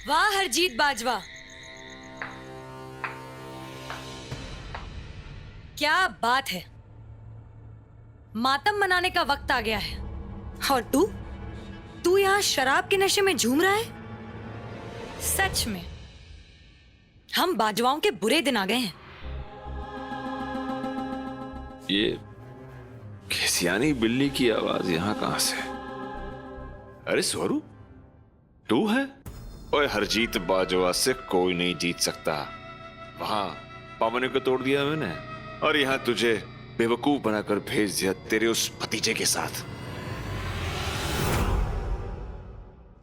वाह हरजीत बाजवा, क्या बात है। मातम मनाने का वक्त आ गया है और तू यहाँ शराब के नशे में झूम रहा है। सच में हम बाजवाओं के बुरे दिन आ गए हैं। ये खिसियानी बिल्ली की आवाज यहाँ कहां से? अरे स्वरू, तू है? ओए हरजीत बाजवा से कोई नहीं जीत सकता। वहां पावने को तोड़ दिया मैंने और यहाँ तुझे बेवकूफ बनाकर भेज दिया तेरे उस भतीजे के साथ।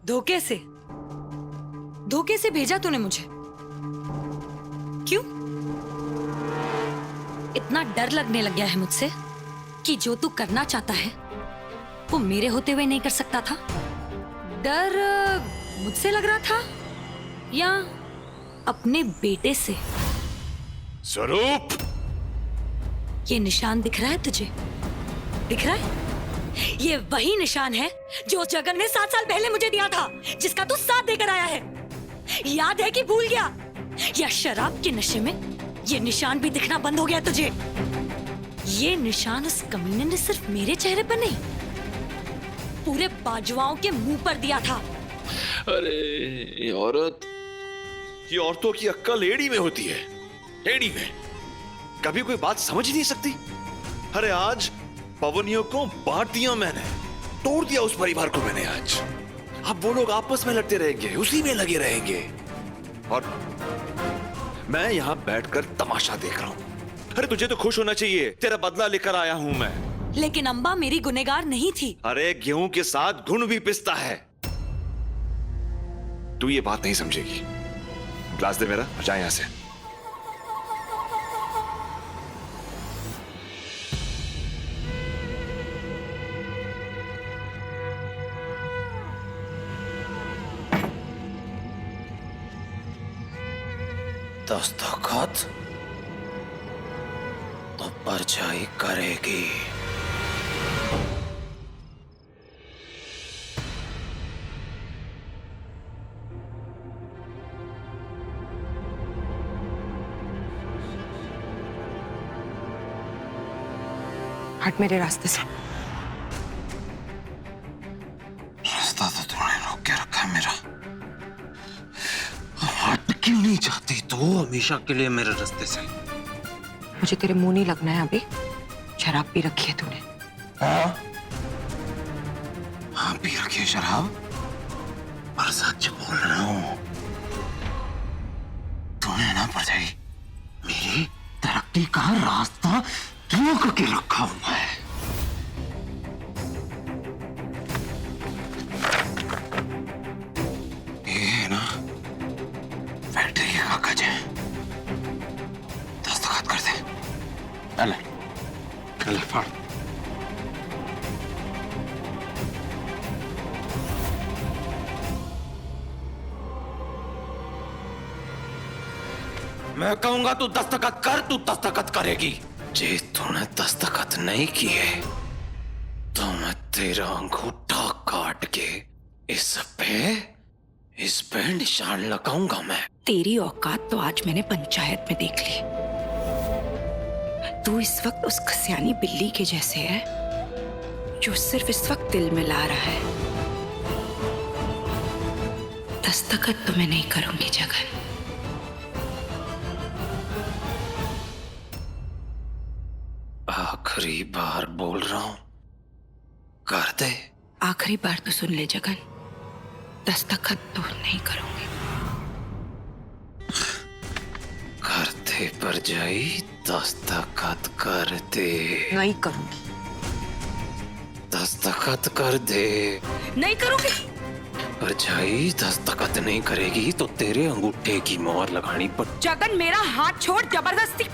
धोखे से भेजा तूने मुझे। क्यों? इतना डर लगने लग गया है मुझसे कि जो तू करना चाहता है वो मेरे होते हुए नहीं कर सकता था? डर मुझसे लग रहा था या अपने बेटे से? स्वरूप, ये निशान दिख रहा है तुझे? दिख रहा है? ये वही निशान है जो जगन ने 7 साल पहले मुझे दिया था, जिसका तू साथ देकर आया है। याद है कि भूल गया? या शराब के नशे में ये निशान भी दिखना बंद हो गया तुझे? ये निशान उस कमीने ने सिर्फ मेरे चेहरे पर नहीं, पूरे बाजवाओं के मुंह पर दिया था। अरे ये औरतों की अक्ल एड़ी में होती है, एड़ी में। कभी कोई बात समझ ही नहीं सकती। अरे आज पवनियों को बांट दिया मैंने, तोड़ दिया उस परिवार को मैंने आज। अब वो लोग आपस में लड़ते रहेंगे, उसी में लगे रहेंगे और मैं यहां बैठकर तमाशा देख रहा हूं। अरे तुझे तो खुश होना चाहिए, तेरा बदला लेकर आया हूं मैं। लेकिन अंबा मेरी गुनहगार नहीं थी। अरे गेहूं के साथ घुन भी पिसता है। तू ये बात नहीं समझेगी। ग्लास दे मेरा, जा यहां से। दस्तखत तो परछाई करेगी। हट मेरे रास्ते से। रास्ता तो तूने रोक के रखा है मेरा। हट क्यों नहीं चाहती तू हमेशा के लिए मेरे रास्ते से? मुझे तेरे मुंह नहीं लगना है अभी। शराब पी रखी है तूने। हाँ हाँ पी रखी है शराब, पर सच बोल रहा हूँ। तूने ना परछाई मेरी तरक्की का रास्ता रोक के रखा हुआ है। ये है ना फैक्ट्री के कागज है, दस्तखत कर दे। अले अले फाड़। मैं कहूंगा तू दस्तखत कर, तू दस्तखत करेगी। जे तूने दस्तखत नहीं किए तो मैं तेरा अंगूठा काट के इस पे निशान लगाऊंगा मैं। तेरी औकात तो आज मैंने पंचायत में देख ली। तू इस वक्त उस खसियानी बिल्ली के जैसे है जो सिर्फ इस वक्त दिल में ला रहा है। दस्तखत तो मैं नहीं करूंगी जगन। आखिरी बार बोल रहा हूं, कर दे। आखिरी बार तो सुन ले जगन, दस्तखत तो नहीं करूंगी। कर दे पर जाई, दस्तखत कर दे। नहीं करूंगी। दस्तखत कर दे। नहीं करूंगी। पर जाई दस्तखत नहीं करेगी तो तेरे अंगूठे की मोहर लगानी पड़। जगन मेरा हाथ छोड़ जबरदस्ती।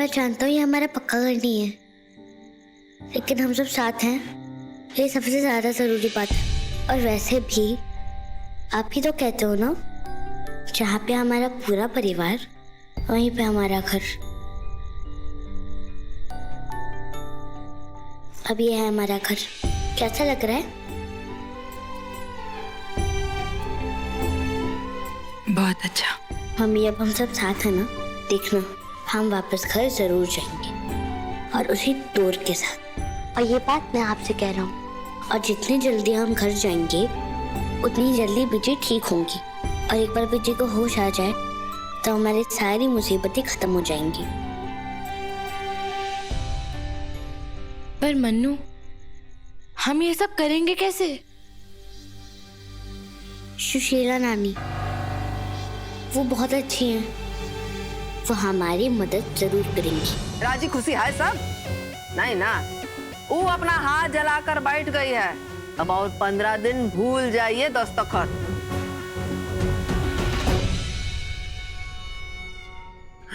मैं जानता हूँ ये हमारा पक्का घर नहीं है, लेकिन हम सब साथ हैं, ये सबसे ज्यादा जरूरी बात है। और वैसे भी आप ही तो कहते हो ना, जहाँ पे हमारा पूरा परिवार वहीं पे हमारा घर। अब ये है हमारा घर। कैसा लग रहा है? बहुत अच्छा। मम्मी अब हम सब साथ हैं ना, देखना हम वापस घर जरूर जाएंगे, और उसी दौर के साथ। और ये बात मैं आपसे कह रहा हूँ, और जितनी जल्दी हम घर जाएंगे उतनी जल्दी बिजी ठीक होंगी, और एक बार बिजी को होश आ जाए तो हमारी सारी मुसीबतें खत्म हो जाएंगी। पर मन्नू, हम ये सब करेंगे कैसे? सुशीला नानी वो बहुत अच्छी हैं, वो हमारी मदद जरूर करेंगी। राजी खुशी है सब? नहीं ना, वो अपना हाथ जलाकर बैठ गई है। अब और 15 दिन भूल जाइए दस्तखत।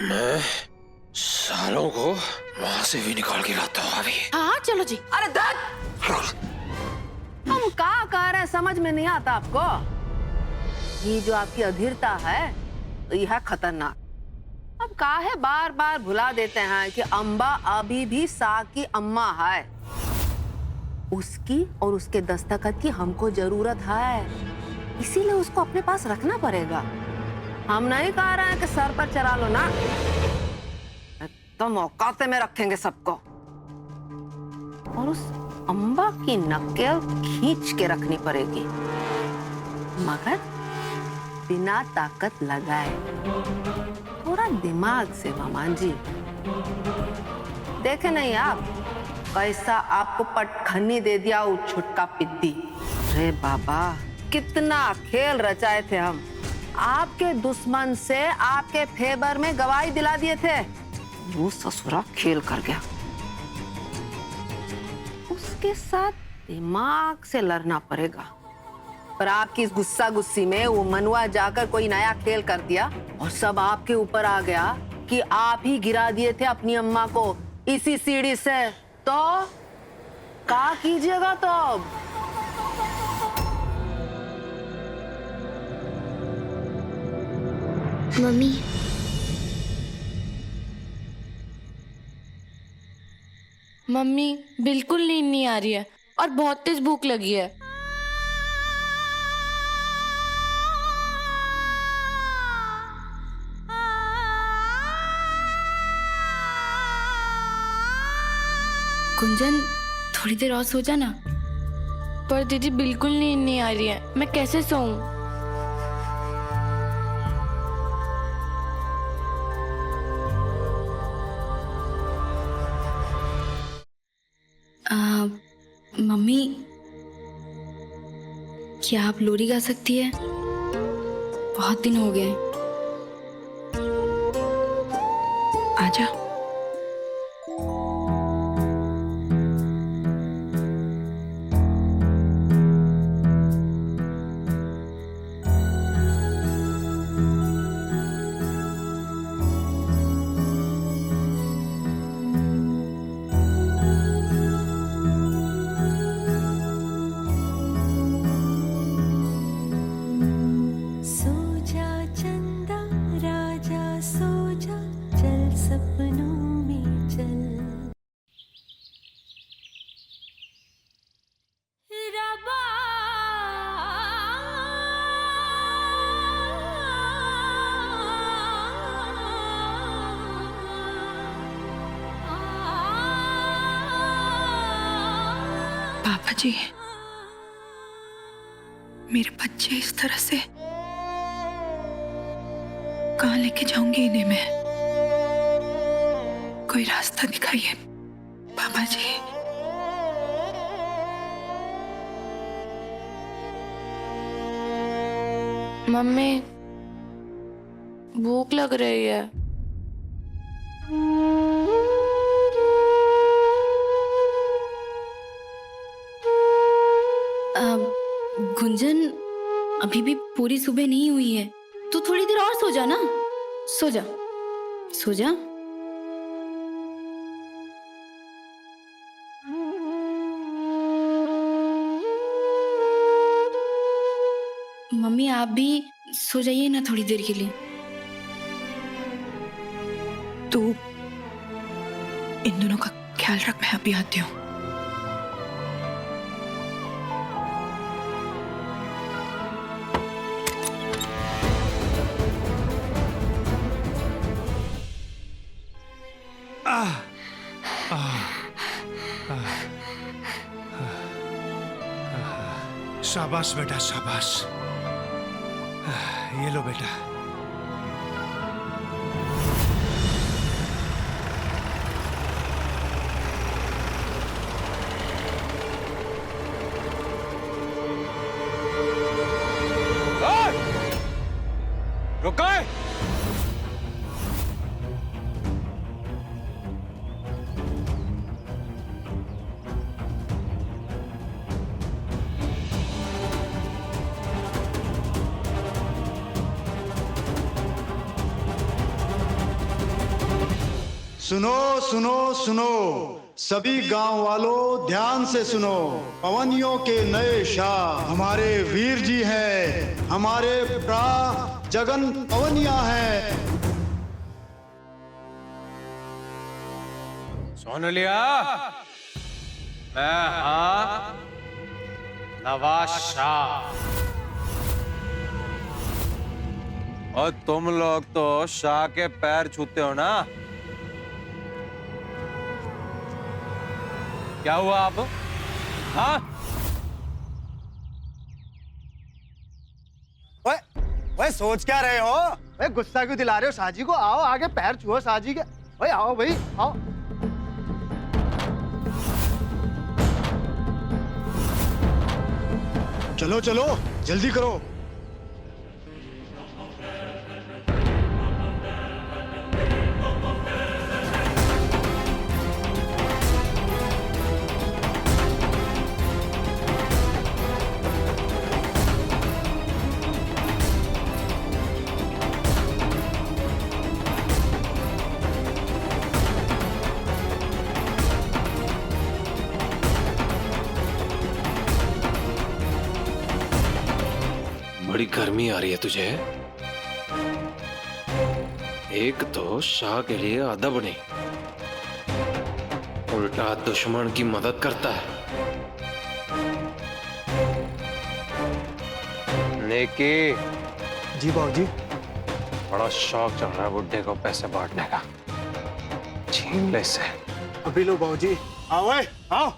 मैं सालों को वहां से भी निकाल के लाता हूँ अभी। हाँ चलो जी। अरे दत्त, हम क्या कह रहे हैं समझ में नहीं आता आपको? ये जो आपकी अधीरता है तो यह है खतरनाक। अब काहे बार बार भुला देते हैं कि अम्बा अभी भी सा की अम्मा है, उसकी और उसके दस्तखत की हमको जरूरत है, इसीलिए उसको अपने पास रखना पड़ेगा। हम नहीं कह रहे हैं कि सर पर चढ़ा लो ना, तो औकाते में रखेंगे सबको, और उस अम्बा की नकेल खींच के रखनी पड़ेगी, मगर बिना ताकत लगाए, थोड़ा दिमाग से। मामान जी देखे नहीं आप कैसा आपको पटखनी दे दिया वो छुटका पिद्दी। अरे बाबा, कितना खेल रचाए थे हम, आपके दुश्मन से आपके फेवर में गवाही दिला दिए थे, वो ससुरा खेल कर गया। उसके साथ दिमाग से लड़ना पड़ेगा। पर आपकी इस गुस्सा गुस्सी में वो मनुआ जाकर कोई नया खेल कर दिया, और सब आपके ऊपर आ गया कि आप ही गिरा दिए थे अपनी अम्मा को इसी सीढ़ी से। तो क्या कीजिएगा? तो अब मम्मी मम्मी बिल्कुल नींद नहीं आ रही है और बहुत तेज भूख लगी है। कुंजन, थोड़ी देर और सो जा ना। पर दीदी बिल्कुल नींद नहीं आ रही है, मैं कैसे सोऊं? मम्मी, क्या आप लोरी गा सकती है? बहुत दिन हो गए। आजा। पापा जी, मेरे बच्चे इस तरह से कहाँ लेके जाऊंगी इन्हें मैं? कोई रास्ता दिखाइए पापा जी। मम्मी, भूख लग रही है। गुंजन, अभी भी पूरी सुबह नहीं हुई है, तू थोड़ी देर और सो जा ना। सो जा, सो जा। मम्मी आप भी सो जाइए ना थोड़ी देर के लिए। तू इन दोनों का ख्याल रख, मैं अभी आती हूँ। शाबाश बेटा शाबाश। ये लो बेटा। रुको। सुनो सुनो सुनो सभी गांव वालों, ध्यान से सुनो। पवनियों के नए शाह हमारे वीर जी हैं, हमारे प्रा जगन पवनिया हैं। सुन लिया? मैं हाँ नवाज शाह, और तुम लोग तो शाह के पैर छूते हो ना। क्या हुआ अब? हाँ? ओए सोच क्या रहे हो? ओए गुस्सा क्यों दिला रहे हो शाहजी को? आओ आगे पैर छुओ शाहजी के। ओए आओ भाई आओ। चलो चलो जल्दी करो। बड़ी गर्मी आ रही है तुझे? एक तो शाह के लिए अदब नहीं, उल्टा दुश्मन की मदद करता है। नेकी जी बाबूजी। बड़ा शौक चल रहा है बुड्ढे को पैसे बांटने का। छीन ले इसे। अभी लो बाबूजी। आओ आओ।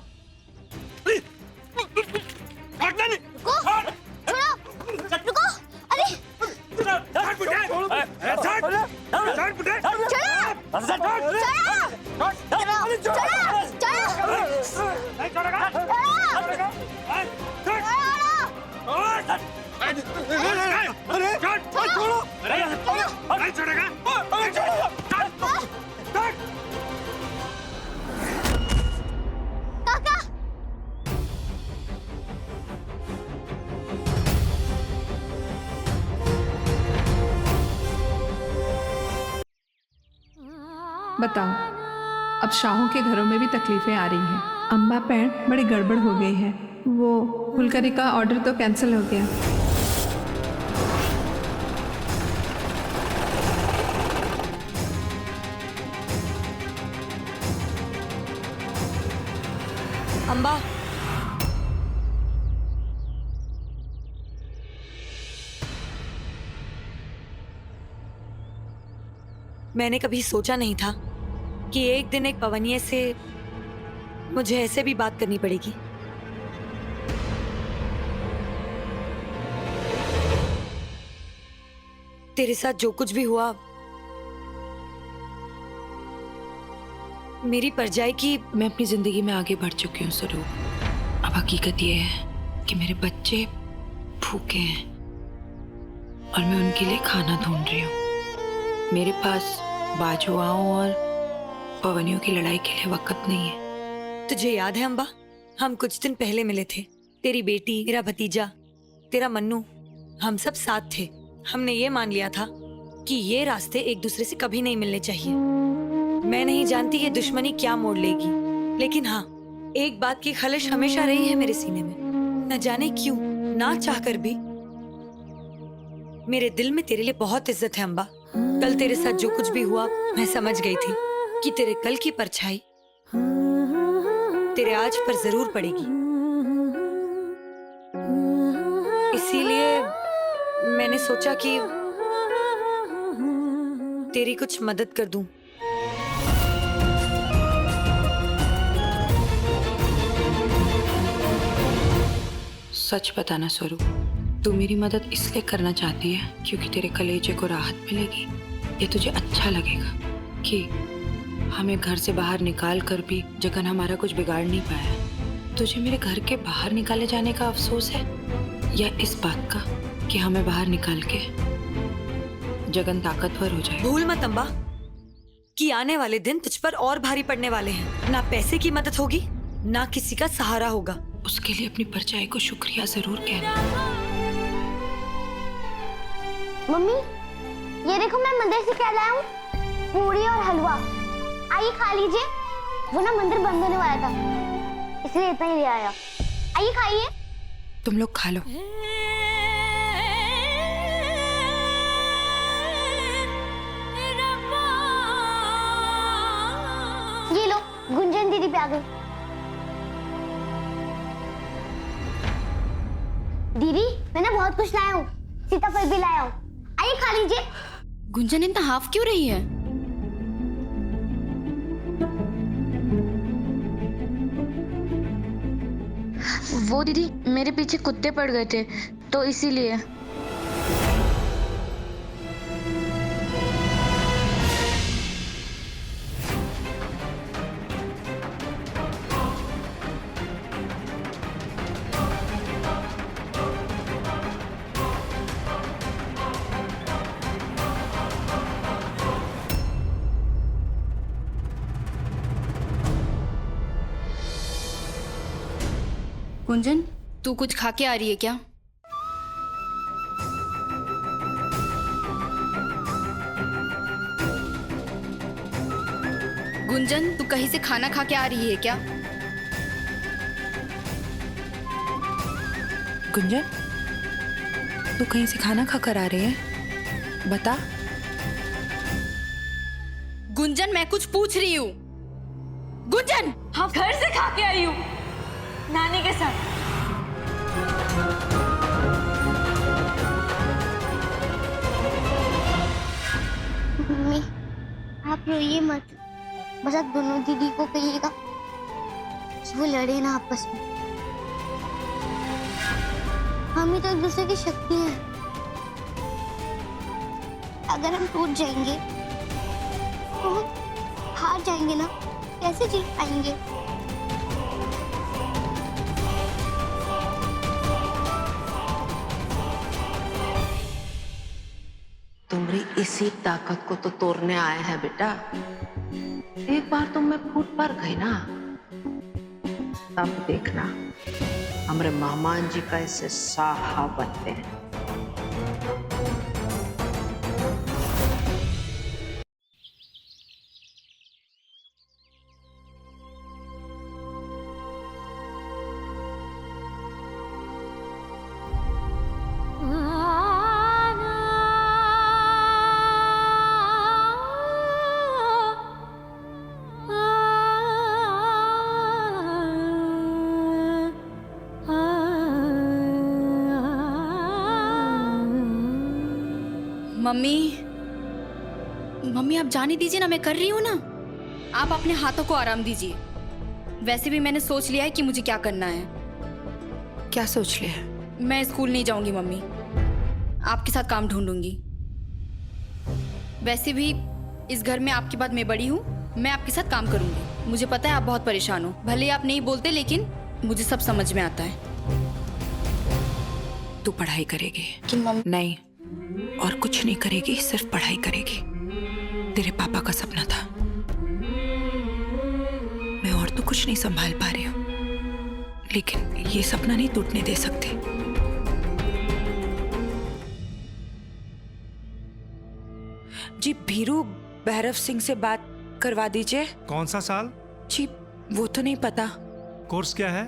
बताओ, अब शाहों के घरों में भी तकलीफें आ रही हैं। अम्बा पैर बड़ी गड़बड़ हो गई है। वो फुलकरी का ऑर्डर तो कैंसिल हो गया। अम्बा, मैंने कभी सोचा नहीं था कि एक दिन एक पवनिये से मुझे ऐसे भी बात करनी पड़ेगी। तेरे साथ जो कुछ भी हुआ मेरी परजाई की। मैं अपनी जिंदगी में आगे बढ़ चुकी हूँ स्वरूप। अब हकीकत ये है कि मेरे बच्चे भूखे हैं और मैं उनके लिए खाना ढूंढ रही हूँ। मेरे पास बाजुआओं और पवनियों की लड़ाई के लिए वक्त नहीं है। तुझे याद है अम्बा, हम कुछ दिन पहले मिले थे। तेरी बेटी, मेरा भतीजा, तेरा मन्नू, हम सब साथ थे। हमने ये मान लिया था कि ये रास्ते एक दूसरे से कभी नहीं मिलने चाहिए। मैं नहीं जानती ये दुश्मनी क्या मोड़ लेगी, लेकिन हाँ, एक बात की खलिश हमेशा रही है मेरे सीने में। न जाने क्यों, ना चाहकर भी मेरे दिल में तेरे लिए बहुत इज्जत है अम्बा। कल तेरे साथ जो कुछ भी हुआ मैं समझ गई थी कि तेरे कल की परछाई तेरे आज पर जरूर पड़ेगी। इसीलिए मैंने सोचा कि तेरी कुछ मदद कर दूं। सच बताना स्वरूप, तू मेरी मदद इसलिए करना चाहती है क्योंकि तेरे कलेजे को राहत मिलेगी? ये तुझे अच्छा लगेगा कि हमें घर से बाहर निकाल कर भी जगन हमारा कुछ बिगाड़ नहीं पाया? तुझे मेरे घर के बाहर निकाले जाने का अफसोस है या इस बात का कि हमें बाहर निकाल के जगन ताकतवर हो जाए? भूल मत अम्बा कि आने वाले दिन तुझ पर और भारी पड़ने वाले हैं। ना पैसे की मदद होगी ना किसी का सहारा होगा। उसके लिए अपनी परछाई को शुक्रिया जरूर कहना। मम्मी, ये देखो मैं मंदिर से क्या लाया हूँ, पूरी और हलवा। आइए खा लीजिए। वो ना मंदिर बंद होने वाला था इसलिए इतना ही ले आया। आइए खाइए। तुम लोग खा लो। ये लो, गुंजन दीदी पे आ गई। दीदी, मैंने बहुत कुछ लाया हूँ, सीताफल भी लाया हूँ। आइए खा लीजिए। गुंजन इतना हाफ क्यों रही है? वो दीदी मेरे पीछे कुत्ते पड़ गए थे तो इसीलिए। गुंजन, तू कुछ खा के आ रही है क्या? गुंजन, तू कहीं से खाना खा के आ रही है क्या? गुंजन, तू कहीं से खाना खा कर आ रही है? बता। गुंजन, मैं कुछ पूछ रही हूँ। गुंजन, हाँ, घर से खा के आई हूँ नानी के साथ। मम्मी, आप रोइए मत। बस आप दोनों दीदी को कहिएगा वो लड़े ना आपस में। हम ही तो एक दूसरे की शक्ति है। अगर हम टूट जाएंगे तो हम हार जाएंगे ना, कैसे जीत पाएंगे? तुम्हारी इसी ताकत को तो तोड़ने आए हैं बेटा। एक बार तुम में फूट पर गई ना, तब देखना हमारे मेहमान जी कैसे साहा बनते हैं। मम्मी आप जाने दीजिए ना, मैं कर रही हूँ ना। आप अपने हाथों को आराम दीजिए। वैसे भी मैंने सोच लिया है कि मुझे क्या करना है। क्या सोच लिया? मैं स्कूल नहीं जाऊंगी मम्मी, आपके साथ काम ढूंढूंगी। वैसे भी इस घर में आपके बाद मैं बड़ी हूँ, मैं आपके साथ काम करूंगी। मुझे पता है आप बहुत परेशान हो, भले ही आप नहीं बोलते लेकिन मुझे सब समझ में आता है। तू पढ़ाई करेगी? कि मम्मी नहीं, और कुछ नहीं करेगी, सिर्फ पढ़ाई करेगी। तेरे पापा का सपना था। मैं और तो कुछ नहीं संभाल पा रही हूँ, लेकिन ये सपना नहीं टूटने दे सकते। जी भीरू भैरव सिंह से बात करवा दीजिए। कौन सा साल? जी वो तो नहीं पता। कोर्स क्या है?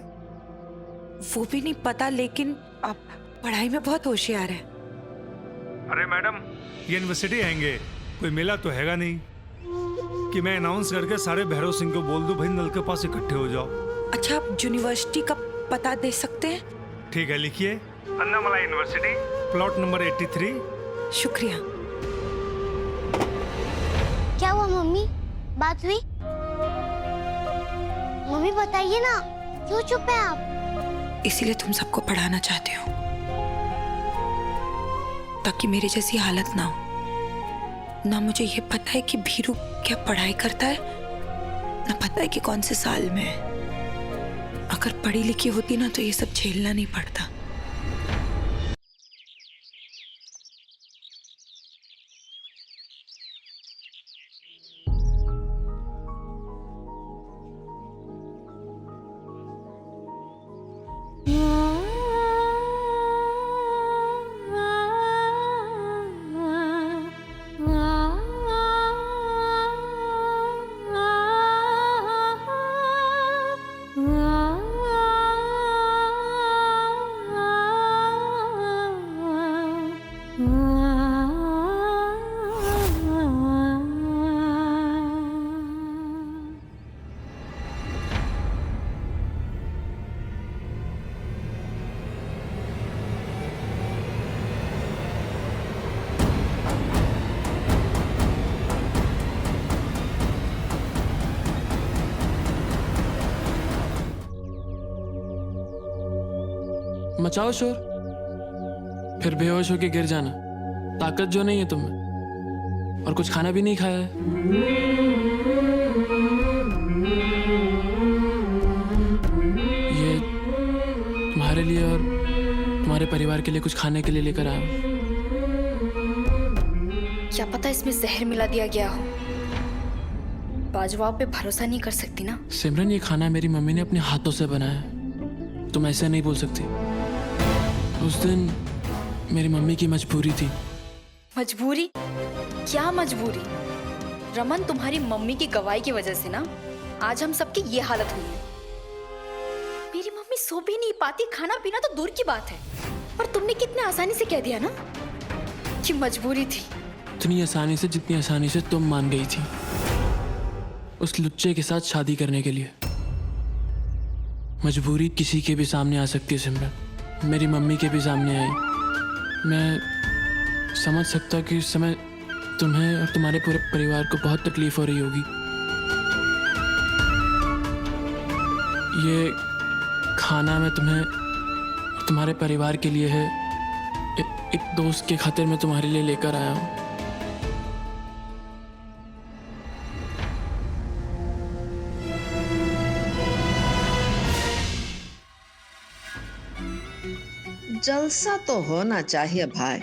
वो भी नहीं पता, लेकिन आप पढ़ाई में बहुत होशियार है। अरे मैडम, ये यूनिवर्सिटी आएंगे, कोई मिला तो हैगा नहीं कि मैं अनाउंस करके सारे भैरव सिंह को बोल दूं भाई नल के पास इकट्ठे हो जाओ। अच्छा, आप यूनिवर्सिटी का पता दे सकते हैं? ठीक है, लिखिए, अन्नामलाई यूनिवर्सिटी, प्लॉट नंबर 83। शुक्रिया। क्या हुआ मम्मी, बात हुई? मम्मी बताइए ना, क्यों चुप है आप? इसीलिए तुम सबको पढ़ाना चाहती हूँ, ताकि मेरी जैसी हालत ना हो। ना मुझे ये पता है कि भीरू क्या पढ़ाई करता है, ना पता है कि कौन से साल में है। अगर पढ़ी लिखी होती ना तो ये सब झेलना नहीं पड़ता। मचाओ शोर, फिर बेहोश होके गिर जाना। ताकत जो नहीं है तुम में, और कुछ खाना भी नहीं खाया है। ये तुम्हारे लिए और तुम्हारे परिवार के लिए कुछ खाने के लिए लेकर आया हूं। क्या पता इसमें जहर मिला दिया गया हो। बाजवा पे भरोसा नहीं कर सकती ना। सिमरन, ये खाना मेरी मम्मी ने अपने हाथों से बनाया है, तुम ऐसे नहीं बोल सकती। उस दिन मेरी मम्मी की मजबूरी थी। मजबूरी? क्या मजबूरी? रमन, तुम्हारी मम्मी की गवाही की वजह से ना आज हम सबकी ये हालत हुई है। मेरी मम्मी सो भी नहीं पाती, खाना पीना तो दूर की बात है। और तुमने कितने आसानी से कह दिया ना कि मजबूरी थी। इतनी आसानी से जितनी आसानी से तुम मान गई थी उस लुच्चे के साथ शादी करने के लिए। मजबूरी किसी के भी सामने आ सकती है सिमरन, मेरी मम्मी के भी सामने आई। मैं समझ सकता कि इस समय तुम्हें और तुम्हारे पूरे परिवार को बहुत तकलीफ हो रही होगी। ये खाना मैं तुम्हें और तुम्हारे परिवार के लिए है, एक दोस्त के खातिर मैं तुम्हारे लिए लेकर आया हूँ। जलसा तो होना चाहिए भाई।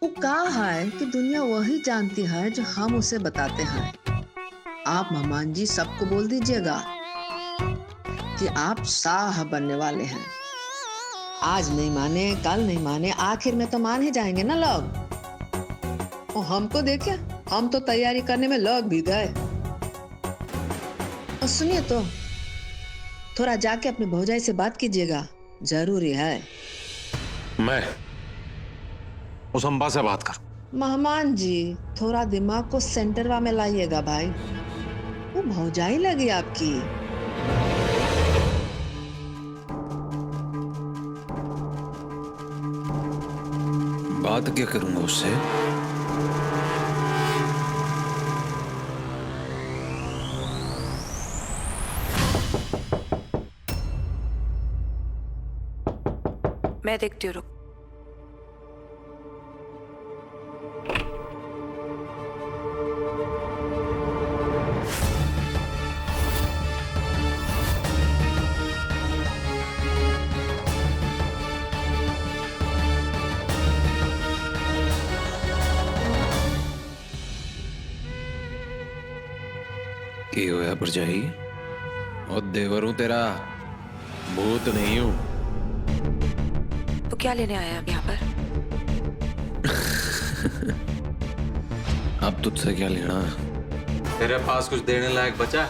वो कहा है कि दुनिया वही जानती है जो हम उसे बताते हैं। आप मेहमान जी सबको बोल दीजिएगा कि आप शाह बनने वाले हैं। आज नहीं माने, कल नहीं माने, आखिर में तो मान ही जाएंगे ना लोग। और हमको देखिए, हम तो तैयारी करने में लग भी गए। और सुनिए तो, थोड़ा जाके अपने भौजाई से बात कीजिएगा, जरूरी है। मैं उस अम्बा से बात कर। मेहमान जी, थोड़ा दिमाग को सेंटरवा में लाइएगा भाई। वो भौजाई लगी आपकी। बात क्या करूंगा उससे? मैं देखती हूँ, रुक। की होया भरजाई? और देवर हूं तेरा, भूत नहीं हूं। तो क्या लेने आया अब यहाँ पर? अब तुझसे क्या लेना? तेरे पास कुछ देने लायक बचा?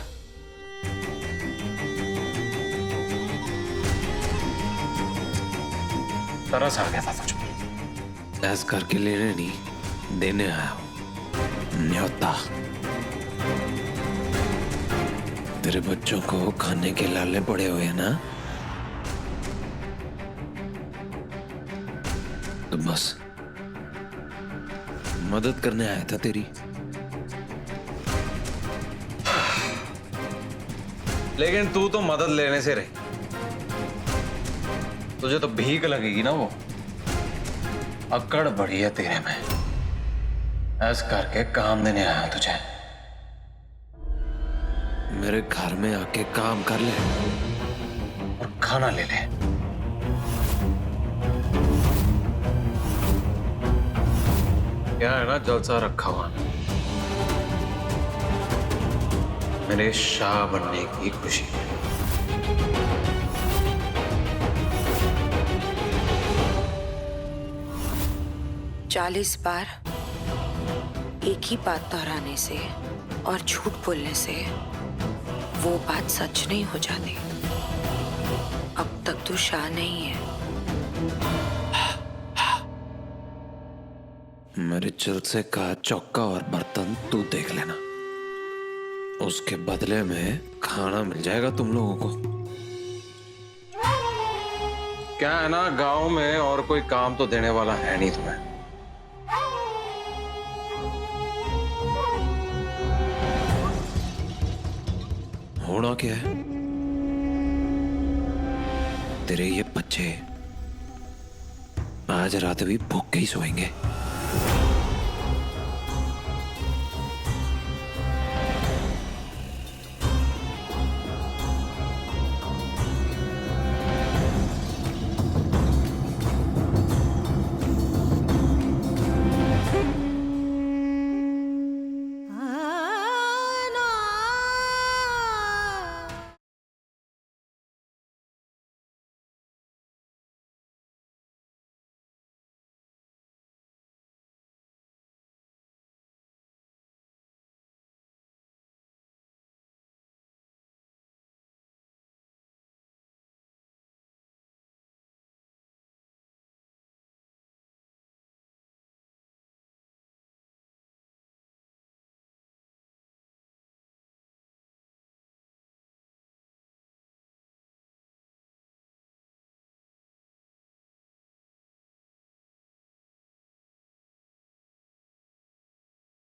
तरस आ गया था तुझ पे। ऐस करके लेने नहीं, देने आया हूं न्योता। तेरे बच्चों को खाने के लाले पड़े हुए हैं ना, तो बस मदद करने आया था तेरी। लेकिन तू तो मदद लेने से रही, तुझे तो भीख लगेगी ना। वो अकड़ बढ़ी है तेरे में, ऐसा करके काम देने आया तुझे। मेरे घर में आके काम कर ले और खाना ले ले। क्या है ना, जलसा रखा हुआ मेरे शाह बनने की खुशी में। 40 बार एक ही बात दोहराने से और झूठ बोलने से वो बात सच नहीं हो जाती। अब तक तू शाह नहीं है। मेरे जलसे का चौका और बर्तन तू देख लेना, उसके बदले में खाना मिल जाएगा तुम लोगों को। क्या है ना, गांव में और कोई काम तो देने वाला है नहीं तुम्हें। होना क्या है, तेरे ये बच्चे आज रात भी भूख के ही सोएंगे।